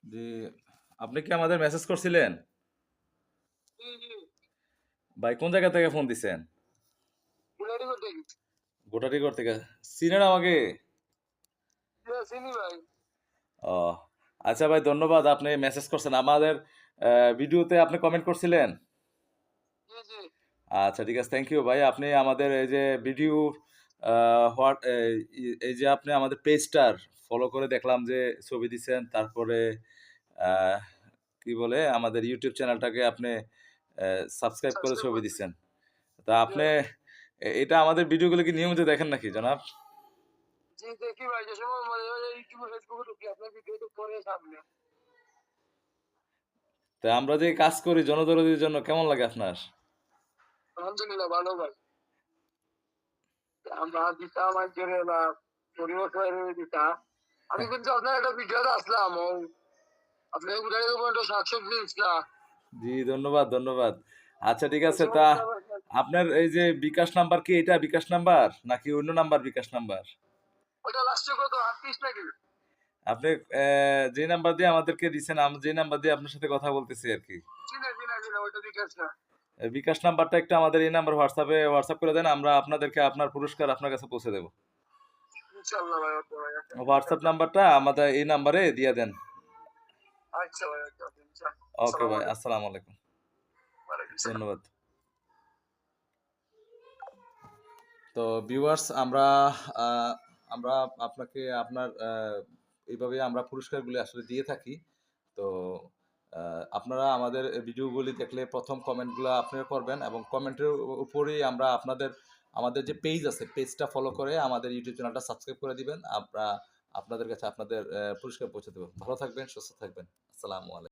জি, আপনি কি আমাদের মেসেজ করছিলেন? জি, জি। ভাই কোন জায়গা থেকে ফোন দিছেন? গুলাটিগড় থেকে। গোটাটিগড় থেকে। চিনেন আমাকে? হ্যাঁ, চিনি ভাই। ও আচ্ছা ভাই ধন্যবাদ আপনি মেসেজ করছেন। আমাদের ভিডিওতে আপনি কমেন্ট করছিলেন? জি, জি। আচ্ছা ঠিক আছে। থ্যাংক ইউ ভাই। আপনি আমাদের এই যে ভিডিও আ হোয়াট এই যে আপনি আমাদের পেজটার ফলো করে দেখলাম যে ছবি দিছেন। তারপরে আ কি বলে আমাদের YouTube চ্যানেলটাকে আপনি সাবস্ক্রাইব করে সাবস্ক্রাইব ছবি করছি। দিছেন। তা আপনি হ্যাঁ। এটা আমাদের ভিডিওগুলো কি নিয়মিত দেখেন নাকি জনাব? জি, দেখি ভাই যে সময় মাঝে, মাঝে YouTube, Facebook এ ঢুকি আপনার ভিডিও তো পরে সামনে। তা আমরা যে কাজ করি জনদরদির জন্য কেমন লাগে আপনার? আলহামদুলিল্লাহ ভালো ভাই। আমরা দিতা মানুষের বা পরিবার সবাই দিতা। আমি কিন্তু আপনার একটা ভিডিওতে আসলাম ও আপনি গুলাটিগড় শাকসবজি দিছিলা। জি ধন্যবাদ, ধন্যবাদ। আচ্ছা ঠিক ওই আছে। সময় তা কিন্তু আমার আপনার এই যে বিকাশ নাম্বার কি এটা বিকাশ নাম্বার? নাকি অন্য নাম্বার বিকাশ নাম্বার? ওইটা লাস্টে কত 38 নাকি? আপনি যে নাম্বার দিয়ে আমাদেরকে দিছেন, যে নাম্বার দিয়ে আপনার সাথে কথা বলতেছি আরকি। জি না, জি না, জি না, ওইটা বিকাশ না। বিকাশ নাম্বারটা একটু আমাদের এই নাম্বার হোয়াটসঅ্যাপ করে দেন। আমরা আপনাদেরকে আপনার পুরস্কার আপনার কাছে পৌঁছে দেব। ইনশাআল্লাহ ভাই, ওকে ভাই, ওকে, হোয়াটসঅ্যাপ ইনশাআল্লাহ। নাম্বারটা আমাদের এই নাম্বারে দিয়ে দেন। আচ্ছা ভাই, ওকে, ওকে, ইনশাআল্লাহ। ওকে আসসালামু ভাই, আলাইকুম। আসসালামু আলাইকুম। ওয়ালাইকুম সালাম। ধন্যবাদ। তো ভিউয়ার্স আ আমরা আপনাকে আপনার এইভাবে আমরা পুরস্কারগুলি আসলে দিয়ে থাকি। তো আ আপনারা আমাদের ভিডিওগুলি দেখলে ১ম কমেন্টগুলা আপনারা করবেন এবং কমেন্টের উপরেই আমরা আমাদের যে পেজ আছে, পেজটা ফলো করে আমাদের ইউটিউব চ্যানেলটা সাবস্ক্রাইব করে দিবেন। আপনাদের কাছে আপনাদের পুরস্কার পৌঁছে দেব। ভালো থাকবেন, সুস্থ থাকবেন। আসসালামু আলাইকুম।